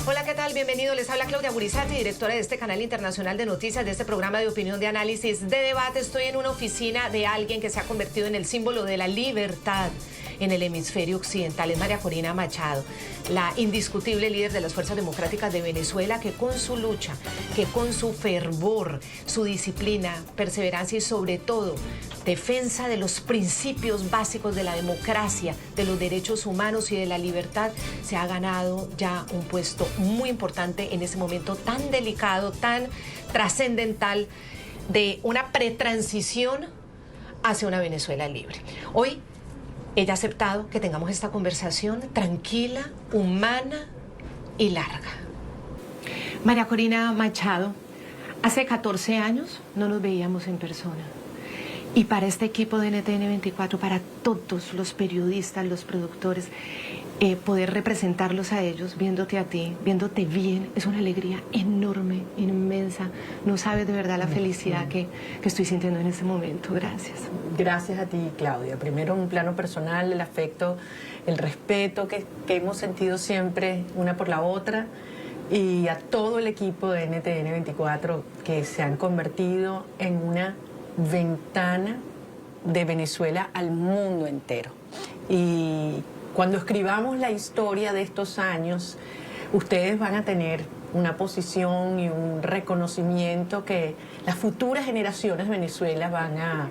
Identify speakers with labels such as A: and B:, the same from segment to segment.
A: Hola, ¿qué tal? Bienvenido. Les habla Claudia Gurizati, directora de este canal internacional de noticias, de este programa de opinión, de análisis, de debate. Estoy en una oficina de alguien que se ha convertido en el símbolo de la libertad en el hemisferio occidental. Es María Corina Machado, la indiscutible líder de las Fuerzas Democráticas de Venezuela, que con su lucha, que con su fervor, su disciplina, perseverancia y sobre todo defensa de los principios básicos de la democracia, de los derechos humanos y de la libertad, se ha ganado ya un puesto muy importante en ese momento tan delicado, tan trascendental de una pretransición hacia una Venezuela libre. Hoy ella ha aceptado que tengamos esta conversación tranquila, humana y larga. María Corina Machado, hace 14 años no nos veíamos en persona. Y para este equipo de NTN 24, para todos los periodistas, los productores, poder representarlos a ellos, viéndote a ti, viéndote bien, es una alegría enorme, inmensa. No sabes de verdad la felicidad que estoy sintiendo en este momento. Gracias.
B: Gracias a ti, Claudia. Primero, en un plano personal, el afecto, el respeto que hemos sentido siempre una por la otra, y a todo el equipo de NTN 24 que se han convertido en una ventana de Venezuela al mundo entero. Y cuando escribamos la historia de estos años, ustedes van a tener una posición y un reconocimiento que las futuras generaciones de Venezuela van a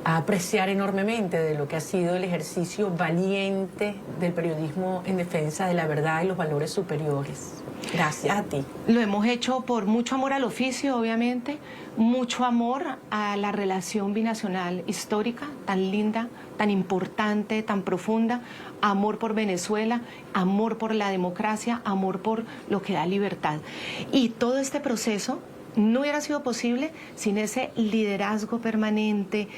B: apreciar enormemente de lo que ha sido el ejercicio valiente del periodismo en defensa de la verdad y los valores superiores. Gracias a ti.
A: Lo hemos hecho por mucho amor al oficio, obviamente, mucho amor a la relación binacional histórica, tan linda, tan importante, tan profunda, amor por Venezuela, amor por la democracia, amor por lo que da libertad. Y todo este proceso no hubiera sido posible sin ese liderazgo permanente,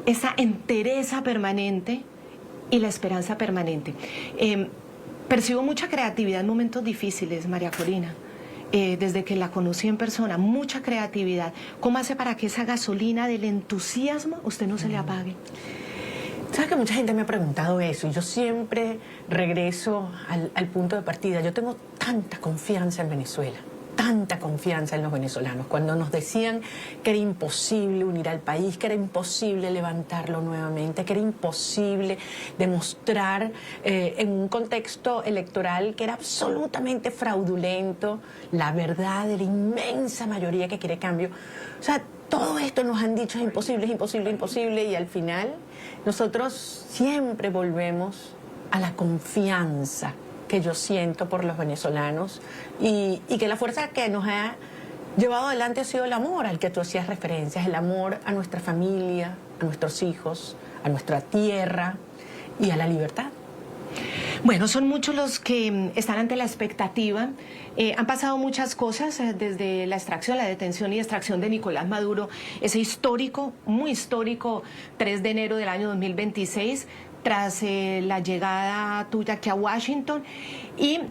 A: esa entereza permanente y la esperanza permanente. Percibo mucha creatividad en momentos difíciles, María Corina. Desde que la conocí en persona, mucha creatividad. ¿Cómo hace para que esa gasolina del entusiasmo usted no se le apague?
B: Sabes que mucha gente me ha preguntado eso y yo siempre regreso al punto de partida. Yo tengo tanta confianza en Venezuela, tanta confianza en los venezolanos. Cuando nos decían que era imposible unir al país, que era imposible levantarlo nuevamente, que era imposible demostrar en un contexto electoral que era absolutamente fraudulento la verdad de la inmensa mayoría que quiere cambio. O sea, todo esto nos han dicho es imposible, es imposible, es imposible, y al final nosotros siempre volvemos a la confianza que yo siento por los venezolanos y que la fuerza que nos ha llevado adelante ha sido el amor al que tú hacías referencias, el amor a nuestra familia, a nuestros hijos, a nuestra tierra y a la libertad.
A: Bueno, son muchos los que están ante la expectativa. Han pasado muchas cosas desde la extracción, la detención y extracción de Nicolás Maduro, ese histórico, muy histórico 3 de enero del año 2026, tras la llegada tuya aquí a Washington, y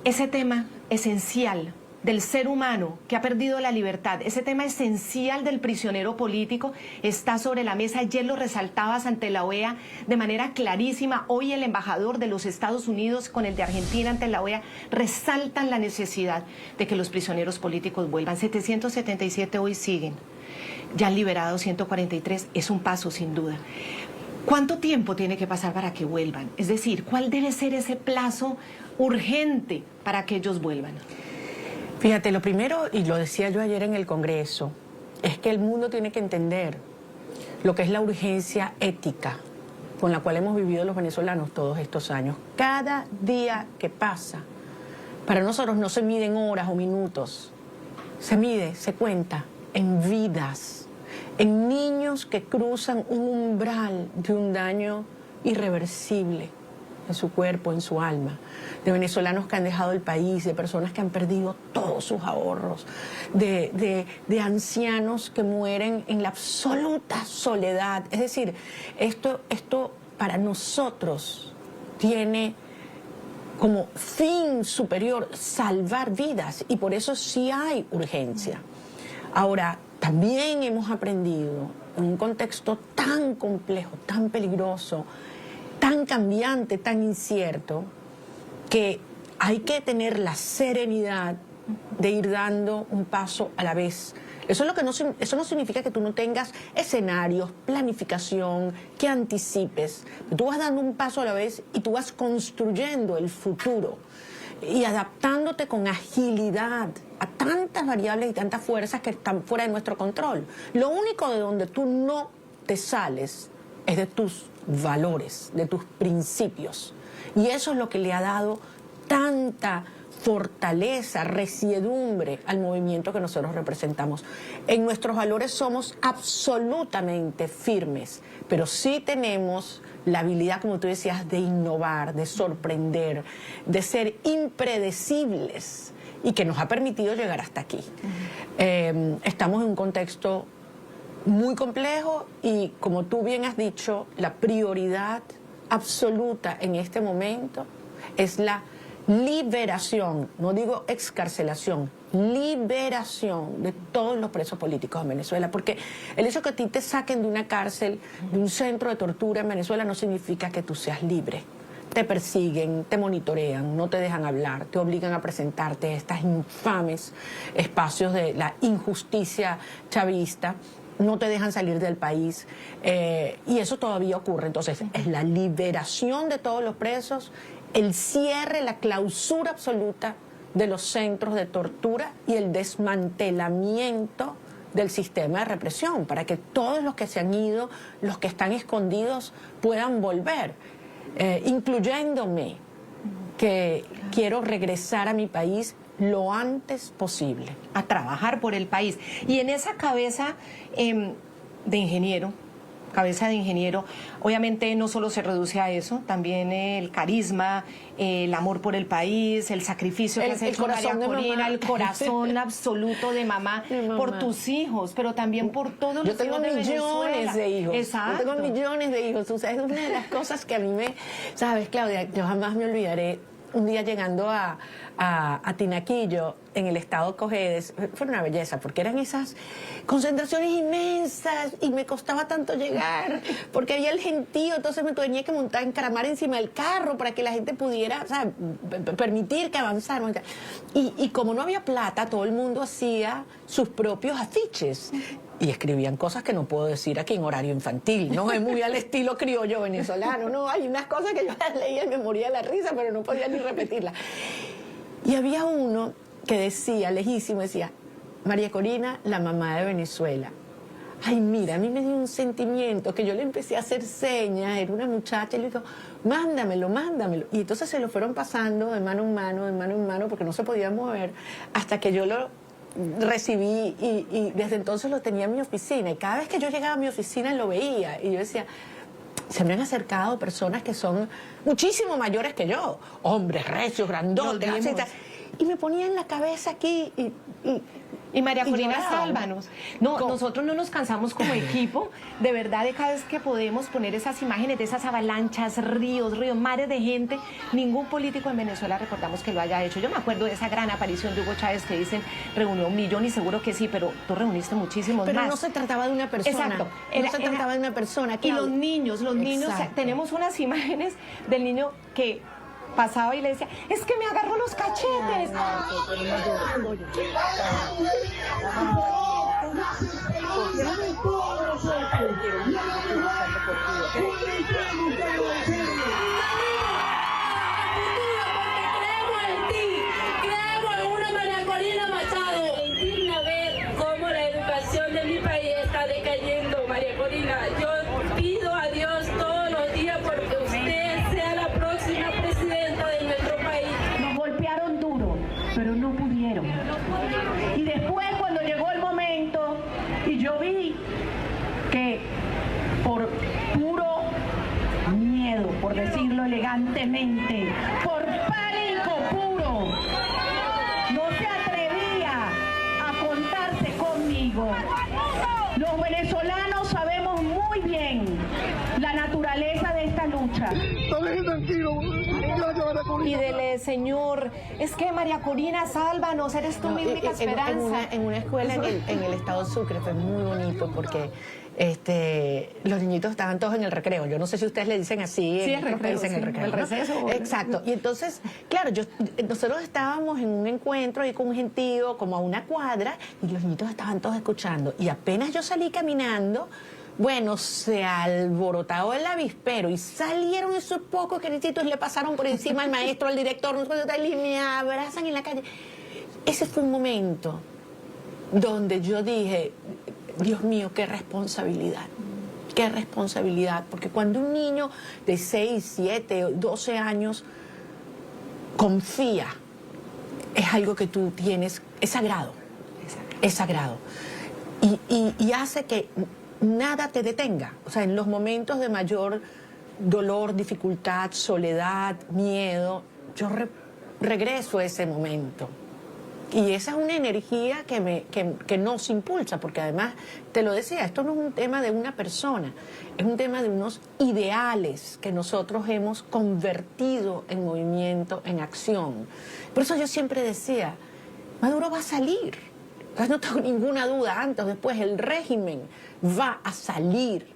A: ese tema esencial del ser humano que ha perdido la libertad, ese tema esencial del prisionero político está sobre la mesa. Ayer lo resaltabas ante la OEA de manera clarísima. Hoy el embajador de los Estados Unidos con el de Argentina ante la OEA resaltan la necesidad de que los prisioneros políticos vuelvan. 777 hoy siguen, ya han liberado 143, es un paso sin duda. ¿Cuánto tiempo tiene que pasar para que vuelvan? Es decir, ¿cuál debe ser ese plazo urgente para que ellos vuelvan?
B: Fíjate, lo primero, y lo decía yo ayer en el Congreso, es que el mundo tiene que entender lo que es la urgencia ética con la cual hemos vivido los venezolanos todos estos años. Cada día que pasa, para nosotros no se mide en horas o minutos, se mide, se cuenta en vidas, en niños que cruzan un umbral de un daño irreversible en su cuerpo, en su alma, de venezolanos que han dejado el país, de personas que han perdido todos sus ahorros, de ancianos que mueren en la absoluta soledad. Es decir, esto para nosotros tiene como fin superior salvar vidas, y por eso sí hay urgencia. Ahora, también hemos aprendido en un contexto tan complejo, tan peligroso, tan cambiante, tan incierto, que hay que tener la serenidad de ir dando un paso a la vez. Eso no significa que tú no tengas escenarios, planificación, que anticipes. Tú vas dando un paso a la vez y tú vas construyendo el futuro y adaptándote con agilidad a tantas variables y tantas fuerzas que están fuera de nuestro control. Lo único de donde tú no te sales es de tus valores, de tus principios. Y eso es lo que le ha dado tanta fortaleza, resiedumbre al movimiento que nosotros representamos. En nuestros valores somos absolutamente firmes, pero sí tenemos la habilidad, como tú decías, de innovar, de sorprender, de ser impredecibles y que nos ha permitido llegar hasta aquí. Estamos en un contexto muy complejo y, como tú bien has dicho, la prioridad absoluta en este momento es la liberación, no digo excarcelación, liberación de todos los presos políticos en Venezuela, porque el hecho que a ti te saquen de una cárcel, de un centro de tortura en Venezuela, no significa que tú seas libre. Te persiguen, te monitorean, no te dejan hablar, te obligan a presentarte a estos infames espacios de la injusticia chavista, no te dejan salir del país, y eso todavía ocurre. Entonces, es la liberación de todos los presos, el cierre, la clausura absoluta de los centros de tortura y el desmantelamiento del sistema de represión, para que todos los que se han ido, los que están escondidos, puedan volver, incluyéndome, que quiero regresar a mi país lo antes posible.
A: A trabajar por el país. Y en esa cabeza de ingeniero, obviamente no solo se reduce a eso, también el carisma, el amor por el país, el sacrificio que has hecho, María Corina, el corazón absoluto de mamá por tus hijos, pero también por todos los hijos de Venezuela. Yo tengo millones de hijos.
B: Exacto. Yo tengo millones de hijos. O sea, es una de las cosas que a mí ¿sabes, Claudia? Yo jamás me olvidaré un día llegando a Tinaquillo, en el estado Cojedes. Fue una belleza, porque eran esas concentraciones inmensas y me costaba tanto llegar, porque había el gentío, entonces me tenía que encaramar encima del carro para que la gente pudiera, o sea, permitir que avanzáramos. Y como no había plata, todo el mundo hacía sus propios afiches. Y escribían cosas que no puedo decir aquí en horario infantil, ¿no? Es muy al estilo criollo venezolano, ¿no? Hay unas cosas que yo las leía y me moría de la risa, pero no podía ni repetirlas. Y había uno que decía, lejísimo, decía, María Corina, la mamá de Venezuela. Ay, mira, a mí me dio un sentimiento que yo le empecé a hacer señas, era una muchacha, y le dijo, mándamelo, mándamelo. Y entonces se lo fueron pasando de mano en mano, de mano en mano, porque no se podía mover, hasta que yo lo recibí y desde entonces lo tenía en mi oficina. Y cada vez que yo llegaba a mi oficina lo veía y yo decía, se me han acercado personas que son muchísimo mayores que yo, hombres recios, grandotes, etc. Y me ponía en la cabeza aquí
A: y María Corina, sálvanos. No, nosotros no nos cansamos como equipo, de verdad, de cada vez que podemos poner esas imágenes de esas avalanchas, ríos, mares de gente. Ningún político en Venezuela recordamos que lo haya hecho. Yo me acuerdo de esa gran aparición de Hugo Chávez que dicen reunió 1 millón, y seguro que sí, pero tú reuniste muchísimos más.
B: Pero no se trataba de una persona.
A: Exacto.
B: No se trataba de una persona.
A: Y los niños, tenemos unas imágenes del niño que pasaba y le decía, es que me agarró los cachetes.
C: María Corina, yo pido a Dios todos los días porque usted sea la próxima presidenta de nuestro país.
D: Nos golpearon duro, pero no pudieron. Y después, cuando llegó el momento y yo vi que por puro miedo, por decirlo elegantemente, por pánico puro, no se atrevía a contarse conmigo. Los venezolanos sabemos muy bien la naturaleza de esta lucha.
E: No, tranquilo, gracias,
A: y del Señor, es que María Corina, sálvanos, eres tú mi única esperanza.
B: En una escuela en el estado Sucre fue muy bonito porque los niñitos estaban todos en el recreo. Yo no sé si ustedes le dicen así.
A: Sí, el recreo,
B: dicen el recreo,
A: el
B: ¿no?
A: receso.
B: Exacto. Y entonces, claro, nosotros estábamos en un encuentro ahí con un gentío, como a una cuadra, y los niñitos estaban todos escuchando. Y apenas yo salí caminando, bueno, se alborotó el avispero y salieron esos pocos niñitos, le pasaron por encima al maestro, al director, y me abrazan en la calle. Ese fue un momento donde yo dije, Dios mío, qué responsabilidad, porque cuando un niño de 6, 7, 12 años confía, es algo que tú tienes, es sagrado, y hace que nada te detenga. O sea, en los momentos de mayor dolor, dificultad, soledad, miedo, yo regreso a ese momento. Y esa es una energía que nos impulsa, porque además, te lo decía, esto no es un tema de una persona, es un tema de unos ideales que nosotros hemos convertido en movimiento, en acción. Por eso yo siempre decía, Maduro va a salir, no tengo ninguna duda, antes o después el régimen va a salir.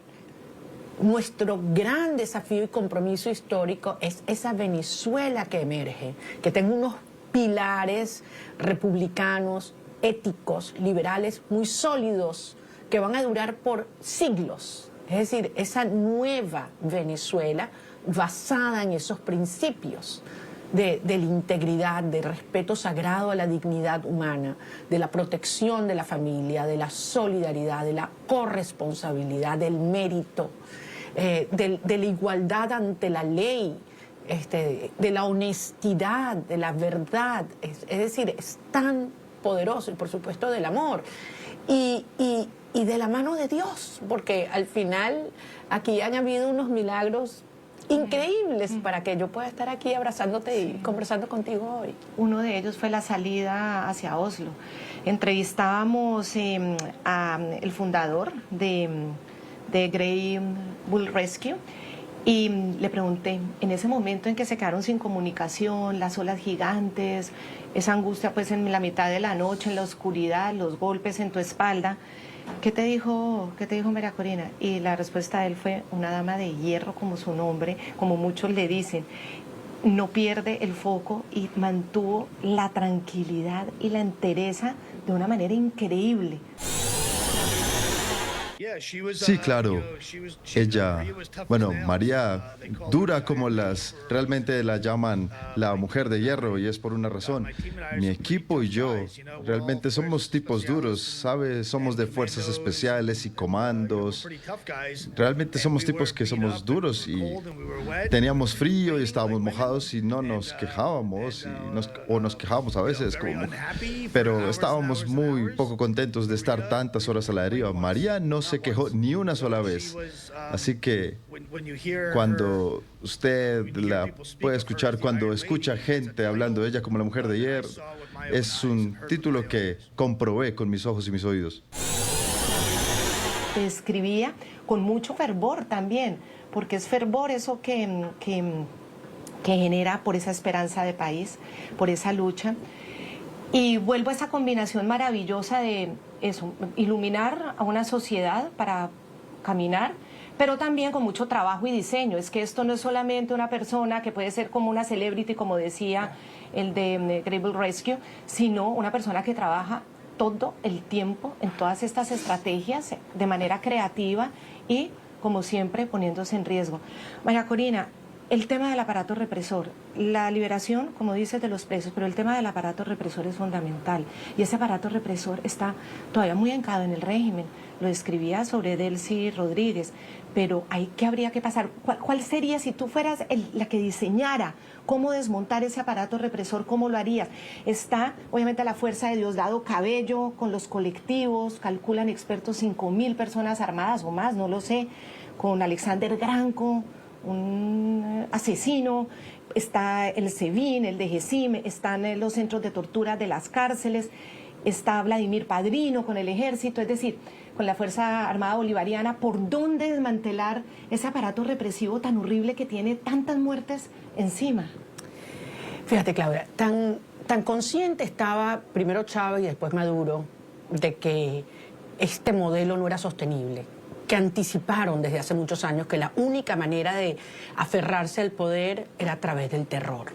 B: Nuestro gran desafío y compromiso histórico es esa Venezuela que emerge, que tenga unos pilares republicanos, éticos, liberales, muy sólidos, que van a durar por siglos. Es decir, esa nueva Venezuela basada en esos principios de la integridad, del respeto sagrado a la dignidad humana, de la protección de la familia, de la solidaridad, de la corresponsabilidad, del mérito, de la igualdad ante la ley, de la honestidad, de la verdad, es decir, es tan poderoso, y por supuesto del amor, y de la mano de Dios, porque al final aquí han habido unos milagros increíbles para que yo pueda estar aquí abrazándote y conversando contigo hoy.
A: Uno de ellos fue la salida hacia Oslo. Entrevistábamos a el fundador de Grey Bull Rescue, y le pregunté, en ese momento en que se quedaron sin comunicación, las olas gigantes, esa angustia pues en la mitad de la noche, en la oscuridad, los golpes en tu espalda, ¿qué te dijo María Corina? Y la respuesta de él fue, una dama de hierro como su nombre, como muchos le dicen, no pierde el foco y mantuvo la tranquilidad y la entereza de una manera increíble.
E: Sí, claro. Ella, bueno, María, dura como realmente la llaman la mujer de hierro, y es por una razón. Mi equipo y yo realmente somos tipos duros, ¿sabes? Somos de fuerzas especiales y comandos. Realmente somos tipos que somos duros, y teníamos frío y estábamos mojados y no nos quejábamos, o nos quejábamos a veces, pero estábamos muy poco contentos de estar tantas horas a la deriva. María no se quejó ni una sola vez. Así que cuando usted la puede escuchar, cuando escucha gente hablando de ella como la mujer de hierro, es un título que comprobé con mis ojos y mis oídos.
A: Escribía con mucho fervor también, porque es fervor eso que genera por esa esperanza de país, por esa lucha. Y vuelvo a esa combinación maravillosa de eso, iluminar a una sociedad para caminar, pero también con mucho trabajo y diseño. Es que esto no es solamente una persona que puede ser como una celebrity, como decía el de Grey Bull Rescue, sino una persona que trabaja todo el tiempo en todas estas estrategias de manera creativa y, como siempre, poniéndose en riesgo. María Corina, el tema del aparato represor, la liberación, como dices, de los presos, pero el tema del aparato represor es fundamental. Y ese aparato represor está todavía muy anclado en el régimen. Lo escribía sobre Delcy Rodríguez, pero ¿qué habría que pasar? ¿Cuál sería, si tú fueras la que diseñara cómo desmontar ese aparato represor, cómo lo harías? Está, obviamente, la fuerza de Diosdado Cabello con los colectivos, calculan expertos 5.000 personas armadas o más, no lo sé, con Alexander Granco, un asesino, está el SEBIN, el DGCIM, están los centros de tortura de las cárceles, está Vladimir Padrino con el ejército, es decir, con la Fuerza Armada Bolivariana. ¿Por dónde desmantelar ese aparato represivo tan horrible que tiene tantas muertes encima?
B: Fíjate, Claudia, tan consciente estaba primero Chávez y después Maduro de que este modelo no era sostenible, que anticiparon desde hace muchos años que la única manera de aferrarse al poder era a través del terror.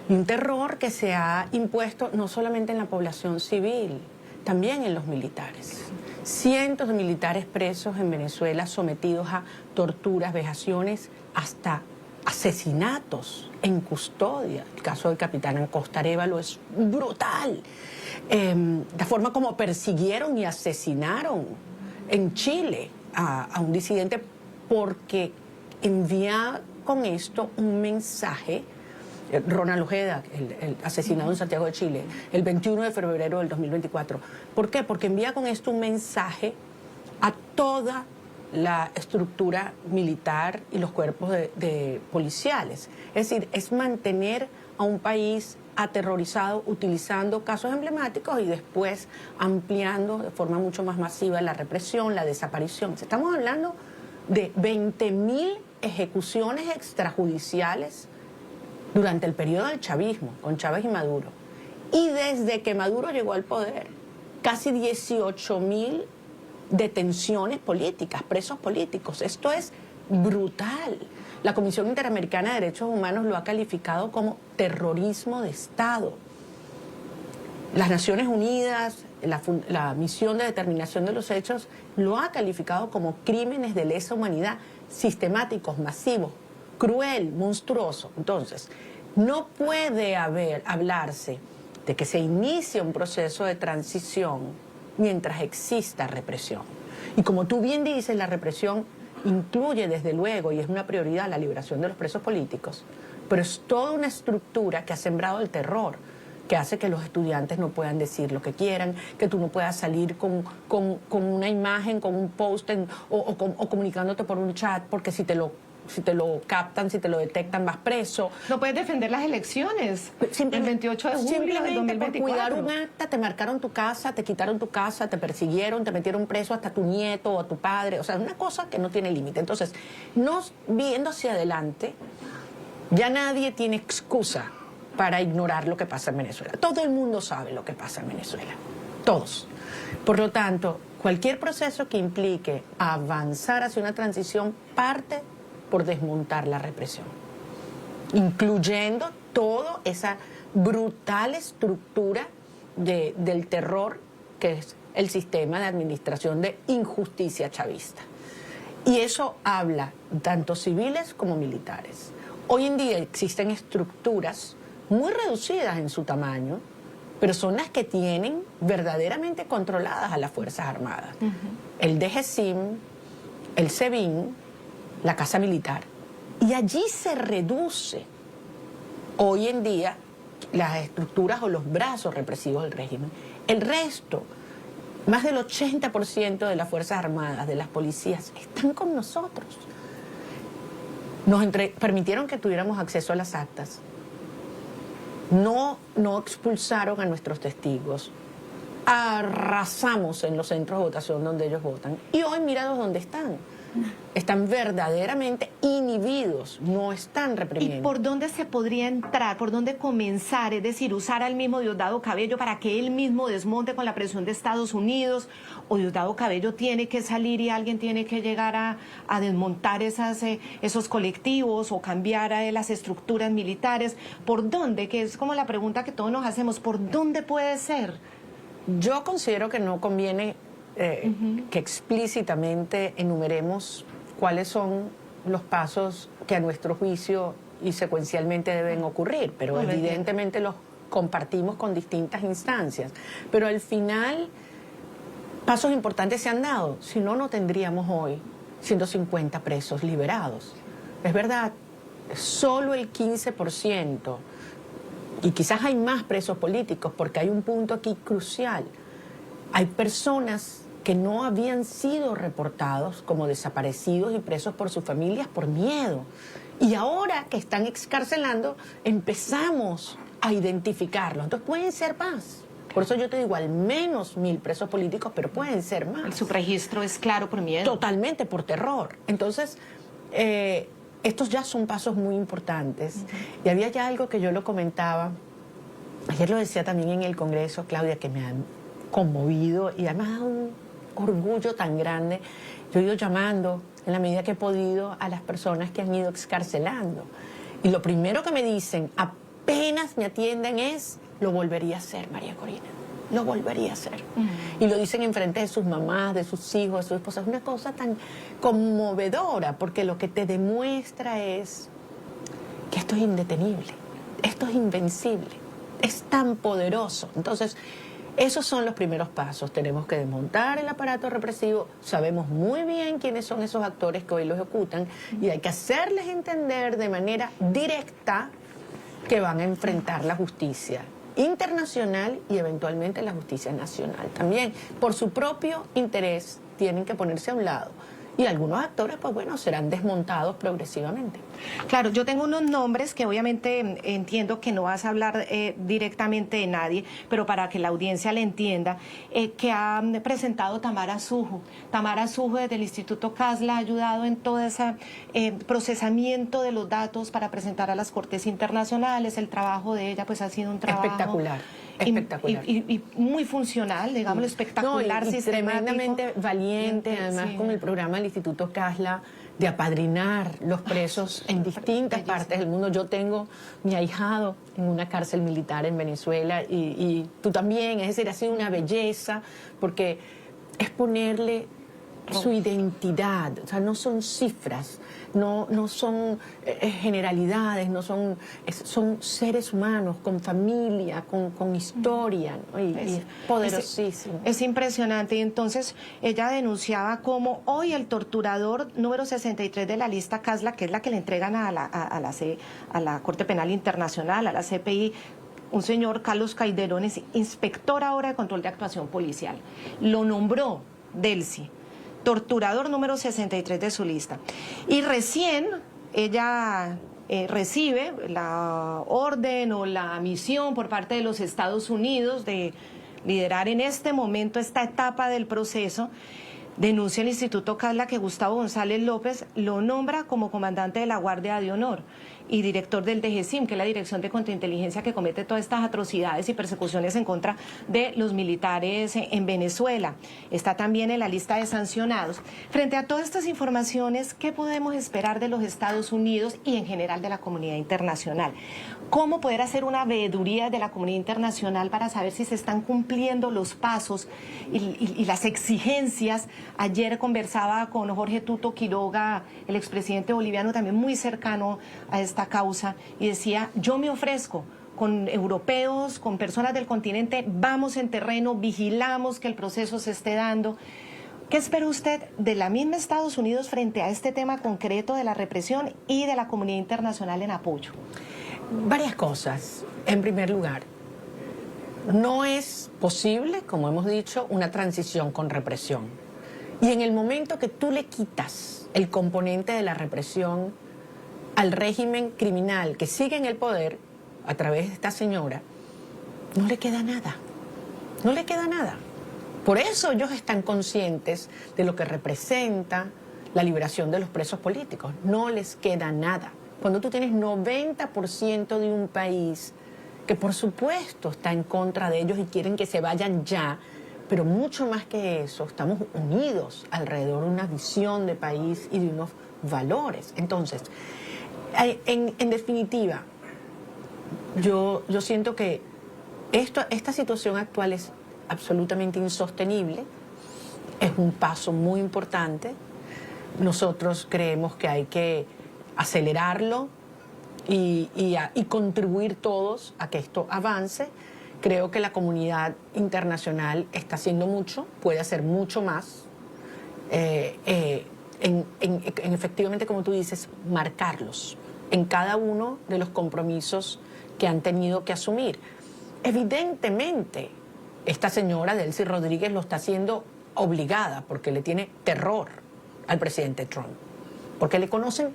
B: Y un terror que se ha impuesto no solamente en la población civil, también en los militares. Cientos de militares presos en Venezuela sometidos a torturas, vejaciones, hasta asesinatos en custodia. El caso del capitán Acosta Arévalo es brutal. La forma como persiguieron y asesinaron en Chile a un disidente porque envía con esto un mensaje. Ronald Ojeda, el asesinado en Santiago de Chile, el 21 de febrero del 2024. ¿Por qué? Porque envía con esto un mensaje a toda la estructura militar y los cuerpos de policiales. Es decir, es mantener a un país aterrorizado utilizando casos emblemáticos y después ampliando de forma mucho más masiva la represión, la desaparición. Estamos hablando de 20.000 ejecuciones extrajudiciales durante el periodo del chavismo, con Chávez y Maduro. Y desde que Maduro llegó al poder, casi 18.000 detenciones políticas, presos políticos. Esto es brutal. La Comisión Interamericana de Derechos Humanos lo ha calificado como terrorismo de Estado. Las Naciones Unidas, la Misión de Determinación de los Hechos, lo ha calificado como crímenes de lesa humanidad sistemáticos, masivos, cruel, monstruoso. Entonces, no puede hablarse de que se inicie un proceso de transición mientras exista represión. Y como tú bien dices, la represión incluye desde luego, y es una prioridad, la liberación de los presos políticos, pero es toda una estructura que ha sembrado el terror, que hace que los estudiantes no puedan decir lo que quieran, que tú no puedas salir con una imagen, con un post o comunicándote por un chat, porque si te lo captan, si te lo detectan, vas preso.
A: No puedes defender las elecciones. El 28 de julio del 2024.
B: Por cuidar un acta, te marcaron tu casa, te quitaron tu casa, te persiguieron, te metieron preso hasta tu nieto o a tu padre. O sea, es una cosa que no tiene límite. Entonces, no viendo hacia adelante, ya nadie tiene excusa para ignorar lo que pasa en Venezuela. Todo el mundo sabe lo que pasa en Venezuela. Todos. Por lo tanto, cualquier proceso que implique avanzar hacia una transición parte por desmontar la represión, incluyendo toda esa brutal estructura del terror que es el sistema de administración de injusticia chavista. Y eso habla tanto civiles como militares. Hoy en día existen estructuras muy reducidas en su tamaño, pero son las que tienen verdaderamente controladas a las Fuerzas Armadas. El DGCIM, el SEBIN, la Casa Militar. Y allí se reduce hoy en día las estructuras o los brazos represivos del régimen. El resto, más del 80% de las Fuerzas Armadas, de las policías, están con nosotros. Nos permitieron que tuviéramos acceso a las actas. No expulsaron a nuestros testigos. Arrasamos en los centros de votación donde ellos votan. Y hoy míralos dónde están. Están verdaderamente inhibidos, no están reprimiendo.
A: ¿Y por dónde se podría entrar? ¿Por dónde comenzar? Es decir, usar al mismo Diosdado Cabello para que él mismo desmonte con la presión de Estados Unidos, o Diosdado Cabello tiene que salir y alguien tiene que llegar a desmontar esos colectivos o cambiar las estructuras militares. ¿Por dónde? Que es como la pregunta que todos nos hacemos. ¿Por dónde puede ser?
B: Yo considero que no conviene que explícitamente enumeremos cuáles son los pasos que a nuestro juicio y secuencialmente deben ocurrir, pero evidentemente los compartimos con distintas instancias. Pero al final, pasos importantes se han dado, si no, no tendríamos hoy 150 presos liberados. Es verdad, solo el 15%, y quizás hay más presos políticos, porque hay un punto aquí crucial. Hay personas que no habían sido reportados como desaparecidos y presos por sus familias por miedo. Y ahora que están excarcelando, empezamos a identificarlos. Entonces pueden ser más. Por eso yo te digo, al menos 1.000 presos políticos, pero pueden ser más.
A: El subregistro es claro por miedo.
B: Totalmente, por terror. Entonces, estos ya son pasos muy importantes. Y había ya algo que yo lo comentaba, ayer lo decía también en el Congreso, Claudia, que me han conmovido y además da un orgullo tan grande. Yo he ido llamando en la medida que he podido a las personas que han ido excarcelando. Y lo primero que me dicen, apenas me atienden, es: lo volvería a hacer, María Corina, lo volvería a hacer. Y lo dicen enfrente de sus mamás, de sus hijos, de sus esposas. Es una cosa tan conmovedora, porque lo que te demuestra es que esto es indetenible, esto es invencible, es tan poderoso. Entonces, esos son los primeros pasos. Tenemos que desmontar el aparato represivo. Sabemos muy bien quiénes son esos actores que hoy lo ejecutan y hay que hacerles entender de manera directa que van a enfrentar la justicia internacional y eventualmente la justicia nacional. También, por su propio interés, tienen que ponerse a un lado. Y algunos actores, pues bueno, serán desmontados progresivamente.
A: Claro, yo tengo unos nombres que obviamente entiendo que no vas a hablar directamente de nadie, pero para que la audiencia le entienda, que ha presentado Tamara Sujo. Tamara Sujo desde el Instituto Casla ha ayudado en todo ese procesamiento de los datos para presentar a las Cortes Internacionales. El trabajo de ella pues ha sido un trabajo
B: espectacular. Espectacular.
A: Y muy funcional, digámoslo, espectacular,
B: no, y tremendamente valiente, además, con el programa del Instituto Casla de apadrinar los presos en distintas partes del mundo. Yo tengo mi ahijado en una cárcel militar en Venezuela y tú también, es decir, ha sido una belleza porque es ponerle su identidad, o sea, no son cifras, no son generalidades, son seres humanos con familia, con historia, ¿no? y es poderosísimo.
A: Es impresionante. Y entonces ella denunciaba cómo hoy el torturador número 63 de la lista Casla, que es la que le entregan a la Corte Penal Internacional, a la CPI, un señor Carlos Calderón, es inspector ahora de control de actuación policial. Lo nombró Delcy torturador número 63 de su lista. Y recién ella recibe la orden o la misión por parte de los Estados Unidos de liderar en este momento esta etapa del proceso. Denuncia el Instituto Casla que Gustavo González López lo nombra como comandante de la Guardia de Honor y director del DGCIM, que es la Dirección de Contrainteligencia que comete todas estas atrocidades y persecuciones en contra de los militares en Venezuela. Está también en la lista de sancionados. Frente a todas estas informaciones, ¿qué podemos esperar de los Estados Unidos y en general de la comunidad internacional? ¿Cómo poder hacer una veeduría de la comunidad internacional para saber si se están cumpliendo los pasos y las exigencias? Ayer conversaba con Jorge Tuto Quiroga, el expresidente boliviano, también muy cercano a esta causa, y decía: yo me ofrezco con europeos, con personas del continente, vamos en terreno, vigilamos que el proceso se esté dando. ¿Qué espera usted de la misma Estados Unidos frente a este tema concreto de la represión y de la comunidad internacional en apoyo?
B: Varias cosas. En primer lugar, no es posible, como hemos dicho, una transición con represión. Y en el momento que tú le quitas el componente de la represión al régimen criminal que sigue en el poder a través de esta señora, no le queda nada. No le queda nada. Por eso ellos están conscientes de lo que representa la liberación de los presos políticos. No les queda nada. Cuando tú tienes 90% de un país que por supuesto está en contra de ellos y quieren que se vayan ya, pero mucho más que eso, estamos unidos alrededor de una visión de país y de unos valores. Entonces, en definitiva, yo siento que esta situación actual es absolutamente insostenible, es un paso muy importante. Nosotros creemos que hay que acelerarlo y contribuir todos a que esto avance. Creo que la comunidad internacional está haciendo mucho, puede hacer mucho más. Efectivamente, como tú dices, marcarlos en cada uno de los compromisos que han tenido que asumir. Evidentemente, esta señora Delcy Rodríguez lo está haciendo obligada porque le tiene terror al presidente Trump, porque le conocen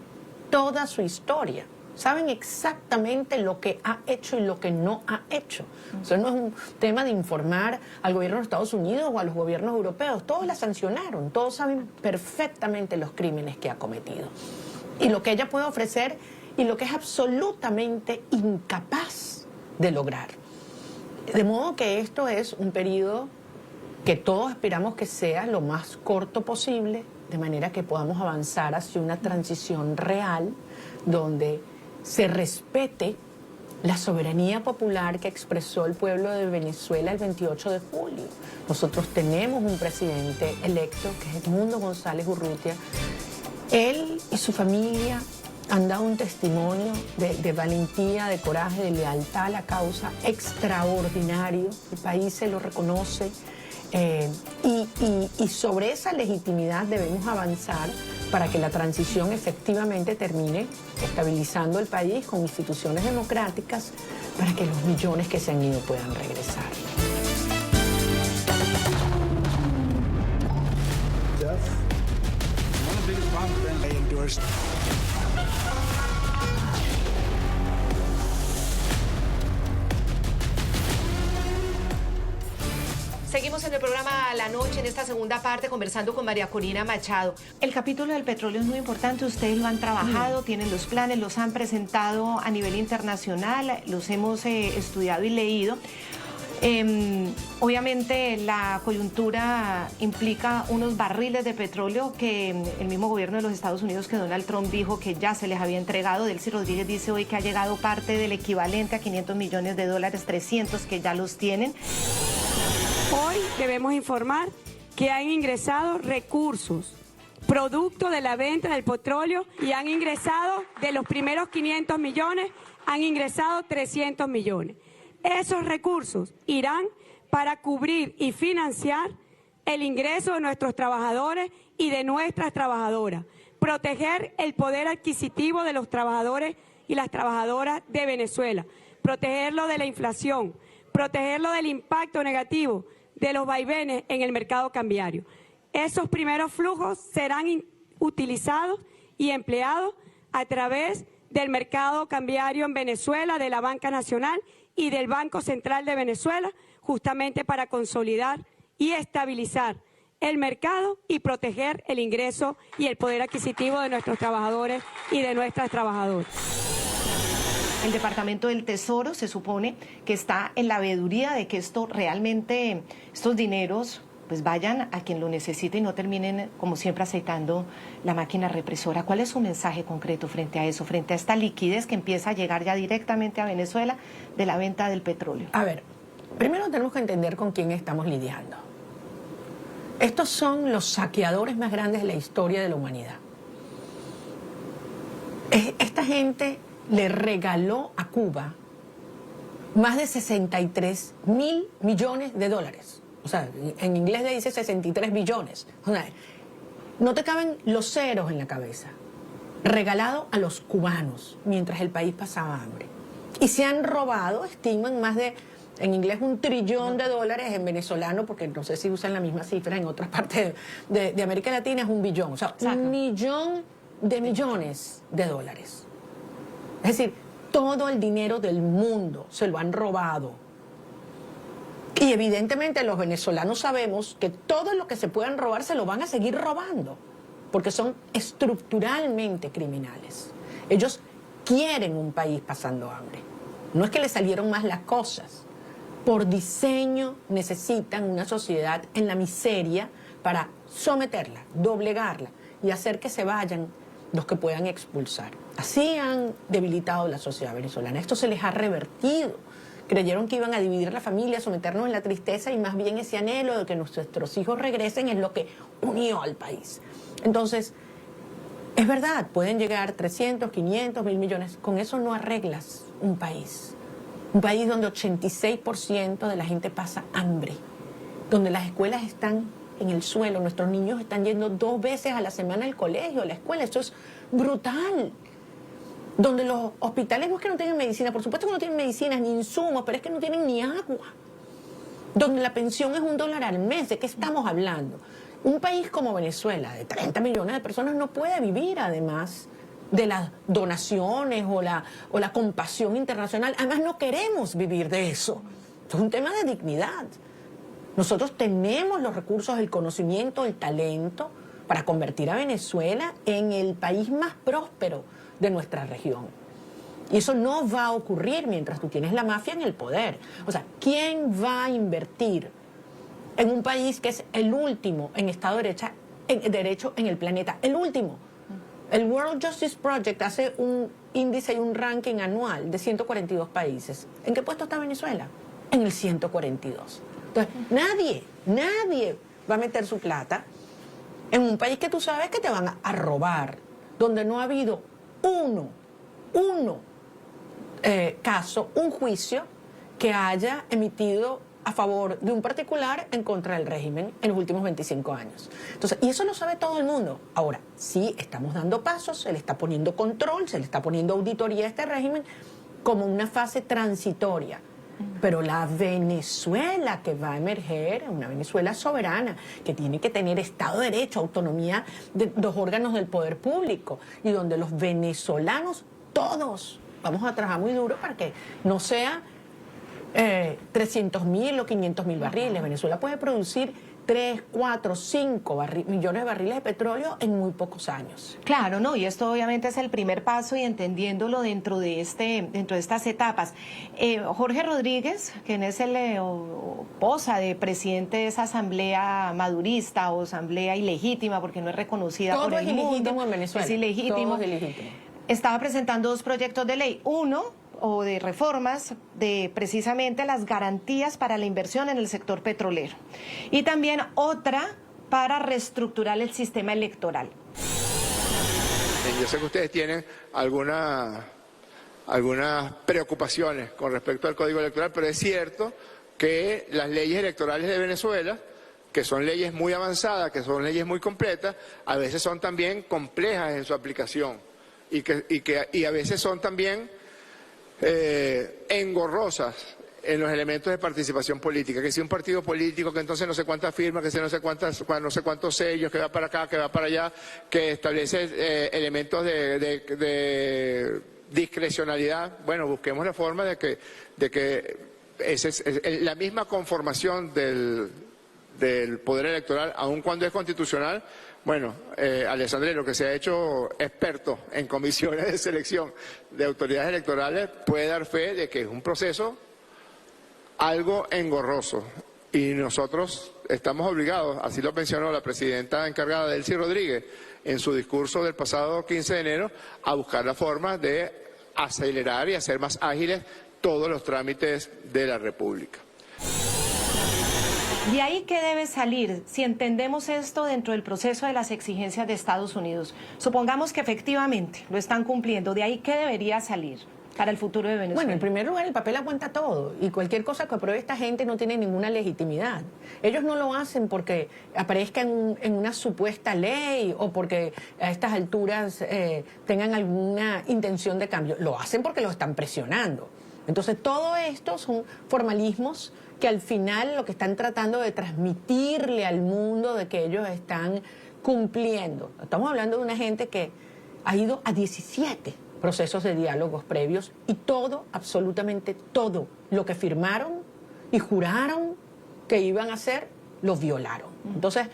B: toda su historia. Saben exactamente lo que ha hecho y lo que no ha hecho. Eso no es un tema de informar al gobierno de Estados Unidos o a los gobiernos europeos. Todos la sancionaron, todos saben perfectamente los crímenes que ha cometido. y lo que ella puede ofrecer y lo que es absolutamente incapaz de lograr. De modo que esto es un periodo que todos esperamos que sea lo más corto posible, de manera que podamos avanzar hacia una transición real donde se respete la soberanía popular que expresó el pueblo de Venezuela el 28 de julio. Nosotros tenemos un presidente electo, que es Edmundo González Urrutia. Él y su familia han dado un testimonio de valentía, de coraje, de lealtad a la causa extraordinario. El país se lo reconoce. Y sobre esa legitimidad debemos avanzar para que la transición efectivamente termine estabilizando el país con instituciones democráticas para que los millones que se han ido puedan regresar.
A: Seguimos en el programa La Noche, en esta segunda parte, conversando con María Corina Machado. El capítulo del petróleo es muy importante, ustedes lo han trabajado, tienen los planes, los han presentado a nivel internacional, los hemos estudiado y leído. Obviamente la coyuntura implica unos barriles de petróleo que el mismo gobierno de los Estados Unidos, que Donald Trump dijo que ya se les había entregado. Delcy Rodríguez dice hoy que ha llegado parte del equivalente a $500 millones, 300 que ya los tienen.
C: Hoy debemos informar que han ingresado recursos, producto de la venta del petróleo, y han ingresado, de los primeros 500 millones, han ingresado 300 millones. Esos recursos irán para cubrir y financiar el ingreso de nuestros trabajadores y de nuestras trabajadoras, proteger el poder adquisitivo de los trabajadores y las trabajadoras de Venezuela, protegerlo de la inflación, protegerlo del impacto negativo de los vaivenes en el mercado cambiario. Esos primeros flujos serán utilizados y empleados a través del mercado cambiario en Venezuela, de la Banca Nacional y del Banco Central de Venezuela, justamente para consolidar y estabilizar el mercado y proteger el ingreso y el poder adquisitivo de nuestros trabajadores y de nuestras trabajadoras.
A: El Departamento del Tesoro se supone que está en la veeduría de que esto realmente, estos dineros, pues vayan a quien lo necesite y no terminen, como siempre, aceitando la máquina represora. ¿Cuál es su mensaje concreto frente a eso, frente a esta liquidez que empieza a llegar ya directamente a Venezuela de la venta del petróleo?
B: A ver, primero tenemos que entender con quién estamos lidiando. Estos son los saqueadores más grandes de la historia de la humanidad. Esta gente le regaló a Cuba más de 63.000 millones de dólares. O sea, en inglés le dice 63 billones. O sea, no te caben los ceros en la cabeza. Regalado a los cubanos mientras el país pasaba hambre. Y se han robado, estiman más de, en inglés, $1 trillón de dólares, en venezolano, porque no sé si usan la misma cifra en otras partes de América Latina, es 1 billón. O sea,
A: Exacto.
B: 1 millón de millones de dólares. Es decir, todo el dinero del mundo se lo han robado. Y evidentemente los venezolanos sabemos que todo lo que se puedan robar se lo van a seguir robando, porque son estructuralmente criminales. Ellos quieren un país pasando hambre. No es que les salieron más las cosas. Por diseño necesitan una sociedad en la miseria para someterla, doblegarla y hacer que se vayan los que puedan expulsar. Así han debilitado la sociedad venezolana. Esto se les ha revertido. Creyeron que iban a dividir la familia, someternos en la tristeza, y más bien ese anhelo de que nuestros hijos regresen es lo que unió al país. Entonces, es verdad, pueden llegar 300, 500, 1.000 millones. Con eso no arreglas un país. Un país donde 86% de la gente pasa hambre, donde las escuelas están en el suelo, nuestros niños están yendo 2 veces a la semana al colegio, a la escuela. Esto es brutal. Donde los hospitales no es que no tengan medicina, por supuesto que no tienen medicinas ni insumos, pero es que no tienen ni agua. Donde la pensión es $1 al mes. ¿De qué estamos hablando? Un país como Venezuela, de 30 millones de personas, no puede vivir además de las donaciones o la compasión internacional. Además, no queremos vivir de eso. Es un tema de dignidad. Nosotros tenemos los recursos, el conocimiento, el talento para convertir a Venezuela en el país más próspero de nuestra región. Y eso no va a ocurrir mientras tú tienes la mafia en el poder. O sea, ¿quién va a invertir en un país que es el último en Estado de Derecho en el planeta? El último. El World Justice Project hace un índice y un ranking anual de 142 países. ¿En qué puesto está Venezuela? En el 142. Entonces, nadie va a meter su plata en un país que tú sabes que te van a robar, donde no ha habido un juicio que haya emitido a favor de un particular en contra del régimen en los últimos 25 años. Entonces, y eso lo sabe todo el mundo. Ahora, sí estamos dando pasos, se le está poniendo control, se le está poniendo auditoría a este régimen como una fase transitoria. Pero la Venezuela que va a emerger es una Venezuela soberana, que tiene que tener Estado de Derecho, autonomía de los órganos del poder público, y donde los venezolanos, todos, vamos a trabajar muy duro para que no sea 300.000 o 500.000 barriles. Venezuela puede producir 3, 4, 5 millones de barriles de petróleo en muy pocos años.
A: Claro, no, y esto obviamente es el primer paso, y entendiéndolo dentro de estas etapas. Jorge Rodríguez, quien es el posa de presidente de esa asamblea madurista o asamblea ilegítima, porque no es reconocida por el mundo.
B: Todo es ilegítimo en Venezuela.
A: Es ilegítimo.
B: Todo es ilegítimo.
A: Estaba presentando 2 proyectos de ley. Uno, o de reformas de precisamente las garantías para la inversión en el sector petrolero. Y también otra para reestructurar el sistema electoral.
F: Yo sé que ustedes tienen algunas preocupaciones con respecto al Código Electoral, pero es cierto que las leyes electorales de Venezuela, que son leyes muy avanzadas, que son leyes muy completas, a veces son también complejas en su aplicación y a veces son también engorrosas en los elementos de participación política, que si un partido político, que entonces no sé cuántas firmas, que si no sé cuántos sellos, que va para acá, que va para allá, que establece elementos de discrecionalidad. Bueno, busquemos la forma de que la misma conformación del poder electoral, aun cuando es constitucional. Bueno, Alessandra, lo que se ha hecho experto en comisiones de selección de autoridades electorales, puede dar fe de que es un proceso algo engorroso. Y nosotros estamos obligados, así lo mencionó la presidenta encargada, Delcy Rodríguez, en su discurso del pasado 15 de enero, a buscar la forma de acelerar y hacer más ágiles todos los trámites de la República.
A: ¿De ahí qué debe salir si entendemos esto dentro del proceso de las exigencias de Estados Unidos? Supongamos que efectivamente lo están cumpliendo. ¿De ahí qué debería salir para el futuro de Venezuela?
B: Bueno, en primer lugar, el papel aguanta todo, y cualquier cosa que apruebe esta gente no tiene ninguna legitimidad. Ellos no lo hacen porque aparezca en una supuesta ley o porque a estas alturas tengan alguna intención de cambio. Lo hacen porque lo están presionando. Entonces, todo esto son formalismos que al final lo que están tratando de transmitirle al mundo de que ellos están cumpliendo. Estamos hablando de una gente que ha ido a 17 procesos de diálogos previos, y todo, absolutamente todo lo que firmaron y juraron que iban a hacer, lo violaron. Entonces,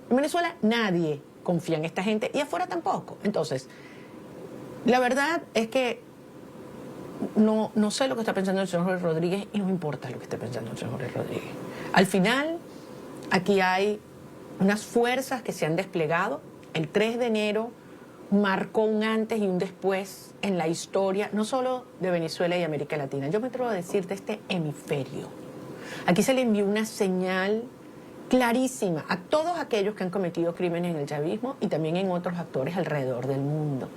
B: en Venezuela nadie confía en esta gente, y afuera tampoco. Entonces, la verdad es que no sé lo que está pensando el señor Jorge Rodríguez, y no me importa lo que esté pensando el señor Jorge Rodríguez. Al final, aquí hay unas fuerzas que se han desplegado. El 3 de enero marcó un antes y un después en la historia, no solo de Venezuela y América Latina, yo me atrevo a decir de este hemisferio. Aquí se le envió una señal clarísima a todos aquellos que han cometido crímenes en el chavismo y también en otros actores alrededor del mundo.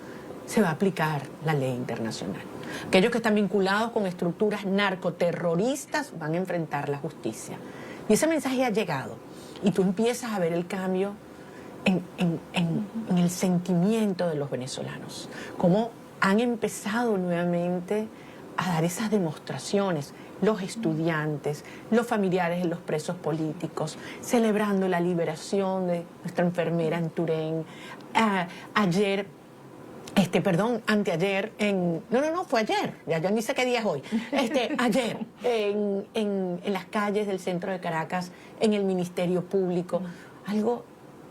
B: Se va a aplicar la ley internacional. Aquellos que están vinculados con estructuras narcoterroristas van a enfrentar la justicia. Y ese mensaje ha llegado. Y tú empiezas a ver el cambio en el sentimiento de los venezolanos. Cómo han empezado nuevamente a dar esas demostraciones. Los estudiantes, los familiares de los presos políticos, celebrando la liberación de nuestra enfermera en Turén. Anteayer, fue ayer, ya ni sé qué día es hoy, ayer, en las calles del centro de Caracas, en el Ministerio Público, algo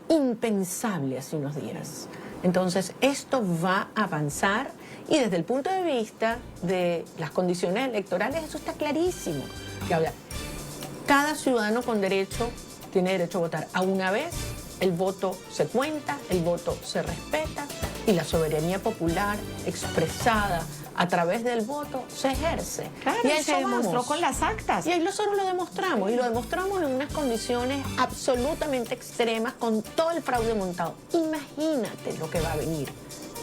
B: impensable hace unos días. Entonces, esto va a avanzar y desde el punto de vista de las condiciones electorales, eso está clarísimo. Cada ciudadano con derecho tiene derecho a votar. A una vez, el voto se cuenta, el voto se respeta y la soberanía popular expresada a través del voto se ejerce.
A: Claro,
B: y
A: se demostró con las actas.
B: Y ahí nosotros lo demostramos, y lo demostramos en unas condiciones absolutamente extremas, con todo el fraude montado. Imagínate lo que va a venir,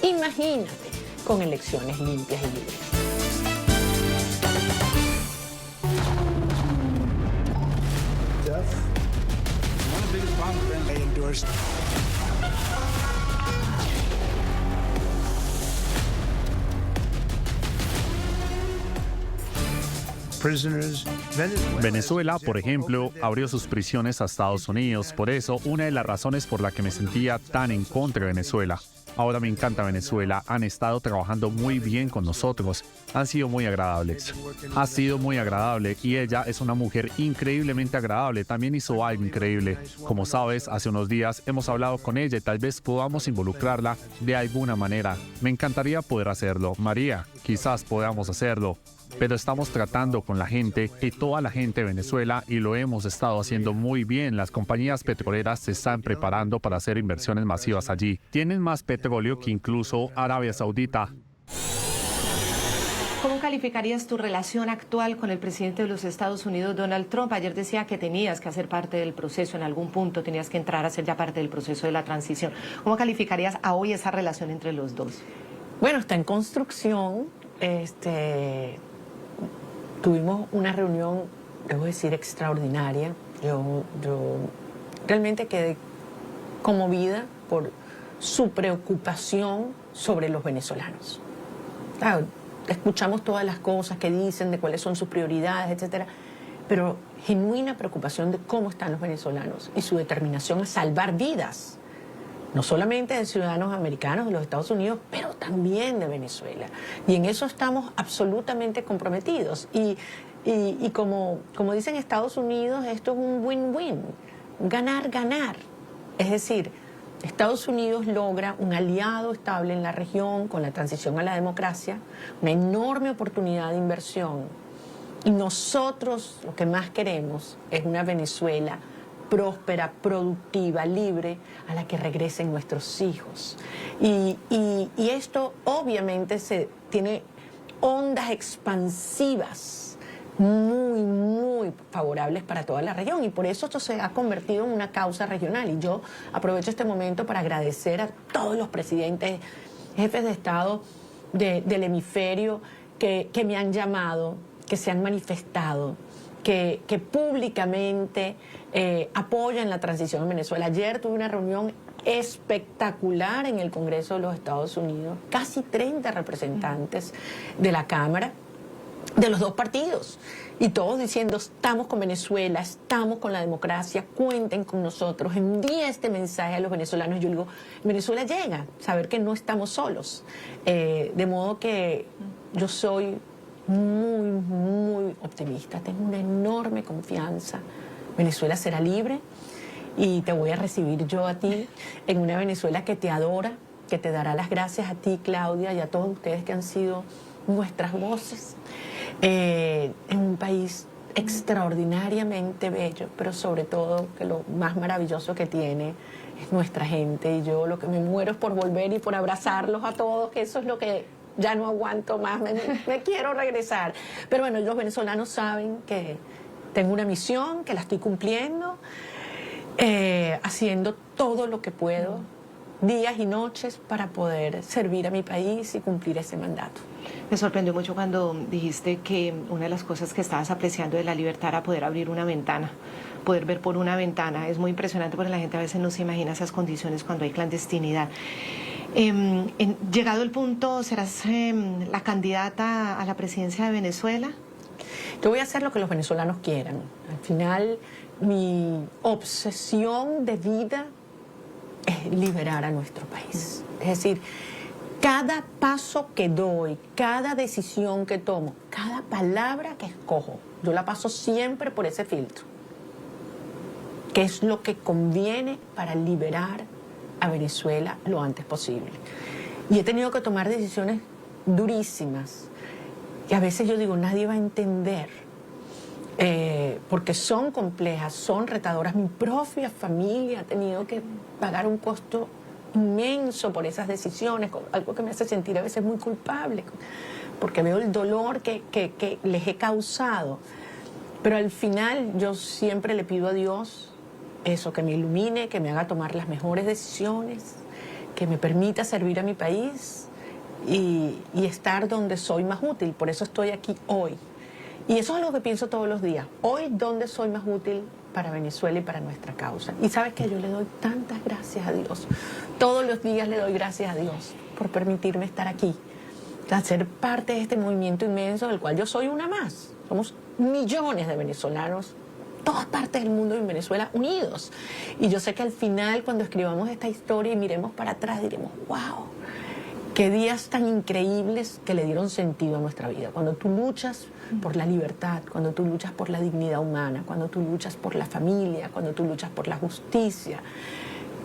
B: imagínate, con elecciones limpias y libres.
G: Venezuela, por ejemplo, abrió sus prisiones a Estados Unidos. Por eso, una de las razones por la que me sentía tan en contra de Venezuela. Ahora me encanta Venezuela. Han estado trabajando muy bien con nosotros. Han sido muy agradables. Ha sido muy agradable y ella es una mujer increíblemente agradable. También hizo algo increíble. Como sabes, hace unos días hemos hablado con ella y tal vez podamos involucrarla de alguna manera. Me encantaría poder hacerlo. María, quizás podamos hacerlo. Pero estamos tratando con la gente y toda la gente de Venezuela y lo hemos estado haciendo muy bien. Las compañías petroleras se están preparando para hacer inversiones masivas allí. Tienen más petróleo que incluso Arabia Saudita.
A: ¿Cómo calificarías tu relación actual con el presidente de los Estados Unidos, Donald Trump? Ayer decía que tenías que hacer parte del proceso en algún punto, tenías que entrar a ser ya parte del proceso de la transición. ¿Cómo calificarías a hoy esa relación entre los dos?
B: Bueno, está en construcción. Tuvimos una reunión, debo decir, extraordinaria. Yo realmente quedé conmovida por su preocupación sobre los venezolanos. Claro, escuchamos todas las cosas que dicen, de cuáles son sus prioridades, etcétera, pero genuina preocupación de cómo están los venezolanos y su determinación a salvar vidas, no solamente de ciudadanos americanos de los Estados Unidos, pero también de Venezuela. Y en eso estamos absolutamente comprometidos. Y como dicen Estados Unidos, esto es un win-win, ganar, ganar. Es decir, Estados Unidos logra un aliado estable en la región con la transición a la democracia, una enorme oportunidad de inversión. Y nosotros lo que más queremos es una Venezuela próspera, productiva, libre, a la que regresen nuestros hijos. Y esto obviamente tiene ondas expansivas muy, muy favorables para toda la región, y por eso esto se ha convertido en una causa regional. Y yo aprovecho este momento para agradecer a todos los presidentes, jefes de Estado del hemisferio que me han llamado, que se han manifestado, que públicamente apoyan la transición en Venezuela. Ayer tuve una reunión espectacular en el Congreso de los Estados Unidos, casi 30 representantes de la Cámara, de los dos partidos, y todos diciendo: estamos con Venezuela, estamos con la democracia, cuenten con nosotros, envíe este mensaje a los venezolanos. Yo digo, Venezuela llega, saber que no estamos solos, de modo que yo soy muy, muy optimista, tengo una enorme confianza. Venezuela será libre y te voy a recibir yo a ti en una Venezuela que te adora, que te dará las gracias a ti, Claudia, y a todos ustedes que han sido nuestras voces, en un país extraordinariamente bello, pero sobre todo que lo más maravilloso que tiene es nuestra gente. Y yo lo que me muero es por volver y por abrazarlos a todos, que eso es lo que ya no aguanto más, me quiero regresar. Pero bueno, los venezolanos saben que tengo una misión, que la estoy cumpliendo, haciendo todo lo que puedo, días y noches, para poder servir a mi país y cumplir ese mandato.
A: Me sorprendió mucho cuando dijiste que una de las cosas que estabas apreciando de la libertad era poder abrir una ventana, poder ver por una ventana. Es muy impresionante porque la gente a veces no se imagina esas condiciones cuando hay clandestinidad. Llegado el punto, ¿serás la candidata a la presidencia de Venezuela?
B: Yo voy a hacer lo que los venezolanos quieran. Al final, mi obsesión de vida es liberar a nuestro país. Es decir, cada paso que doy, cada decisión que tomo, cada palabra que escojo, yo la paso siempre por ese filtro. qué es lo que conviene para liberar a Venezuela lo antes posible. Y he tenido que tomar decisiones durísimas, que a veces yo digo, nadie va a entender, porque son complejas, son retadoras. Mi propia familia ha tenido que pagar un costo inmenso por esas decisiones, algo que me hace sentir a veces muy culpable, porque veo el dolor que les he causado. Pero al final yo siempre le pido a Dios eso, que me ilumine, que me haga tomar las mejores decisiones, que me permita servir a mi país y estar donde soy más útil. Por eso estoy aquí hoy. Y eso es algo que pienso todos los días. Hoy, ¿dónde soy más útil para Venezuela y para nuestra causa? Y sabes que yo le doy tantas gracias a Dios. Todos los días le doy gracias a Dios por permitirme estar aquí, ser parte de este movimiento inmenso del cual yo soy una más. Somos millones de venezolanos, todas partes del mundo y en Venezuela unidos. Y yo sé que al final, cuando escribamos esta historia y miremos para atrás, diremos, wow, qué días tan increíbles que le dieron sentido a nuestra vida. Cuando tú luchas por la libertad, cuando tú luchas por la dignidad humana, cuando tú luchas por la familia, cuando tú luchas por la justicia,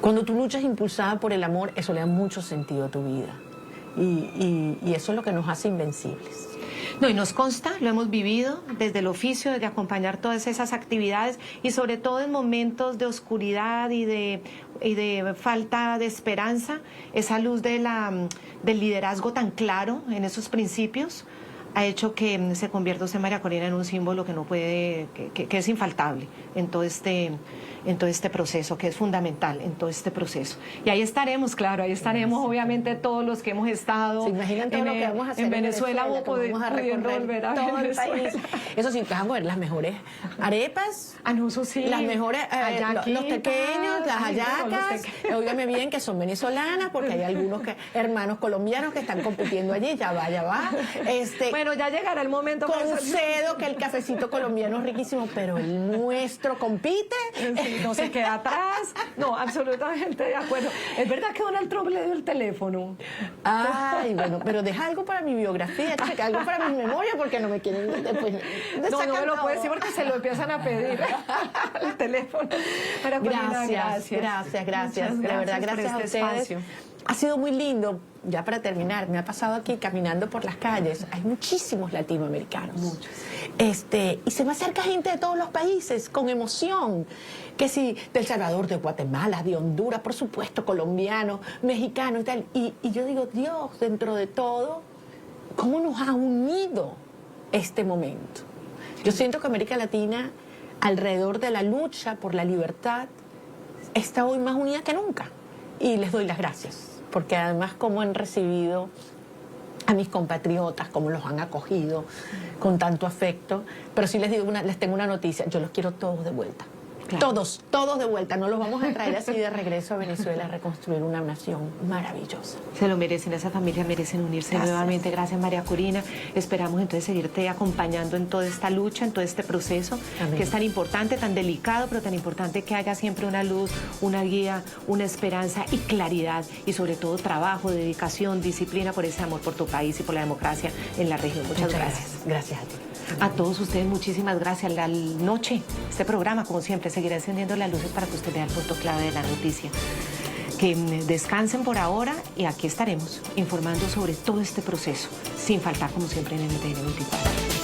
B: cuando tú luchas impulsada por el amor, eso le da mucho sentido a tu vida. Y eso es lo que nos hace invencibles.
A: No, y nos consta, lo hemos vivido desde el oficio, desde acompañar todas esas actividades y sobre todo en momentos de oscuridad y de falta de esperanza, esa luz del liderazgo tan claro en esos principios ha hecho que se convierta usted, María Corina, en un símbolo que no puede, que es infaltable en todo este proceso, que es fundamental en todo este proceso. Y ahí estaremos, claro, ahí estaremos obviamente todos los que hemos estado.
B: ¿Se imaginan todo lo que vamos a hacer
A: en Venezuela?
B: Vamos a recorrer todo el país. Eso sí, vamos a ver las mejores arepas,
A: eso sí,
B: las mejores, los pequeños, las hallacas. Óigame bien que son venezolanas, porque hay algunos hermanos colombianos que están compitiendo allí. Ya va.
A: Bueno, ya llegará el momento.
B: Concedo que el cafecito colombiano es riquísimo, pero el nuestro compite.
A: No se queda atrás. No, absolutamente de acuerdo. Es verdad que Donald Trump le dio el teléfono.
B: Ay, bueno, pero deja algo para mi biografía, algo para mi memoria, porque no me quieren después.
A: No me lo puede decir porque se lo empiezan a pedir. El teléfono.
B: Gracias. De verdad, gracias a ustedes. Espacio. Ha sido muy lindo. Ya para terminar, me ha pasado aquí caminando por las calles. Hay muchísimos latinoamericanos. Muchos. Y se me acerca gente de todos los países con emoción. Que sí, de El Salvador, de Guatemala, de Honduras, por supuesto, colombiano, mexicano y tal. Y yo digo, Dios, dentro de todo, ¿cómo nos ha unido este momento? Yo siento que América Latina, alrededor de la lucha por la libertad, está hoy más unida que nunca. Y les doy las gracias. Porque además cómo han recibido a mis compatriotas, cómo los han acogido con tanto afecto. Pero sí les tengo una noticia, yo los quiero todos de vuelta. Claro. Todos de vuelta. No los vamos a traer así de regreso a Venezuela a reconstruir una nación maravillosa.
A: Se lo merecen, esa familia merecen unirse nuevamente. Gracias, María Corina. Esperamos entonces seguirte acompañando en toda esta lucha, en todo este proceso. Amén. Que es tan importante, tan delicado, pero tan importante que haya siempre una luz, una guía, una esperanza y claridad y sobre todo trabajo, dedicación, disciplina por ese amor por tu país y por la democracia en la región. Muchas gracias.
B: Gracias a ti.
A: A todos ustedes, muchísimas gracias. La noche, este programa, como siempre, seguirá encendiendo las luces para que usted vea el punto clave de la noticia. Que descansen por ahora y aquí estaremos informando sobre todo este proceso, sin faltar, como siempre, en NTN 24.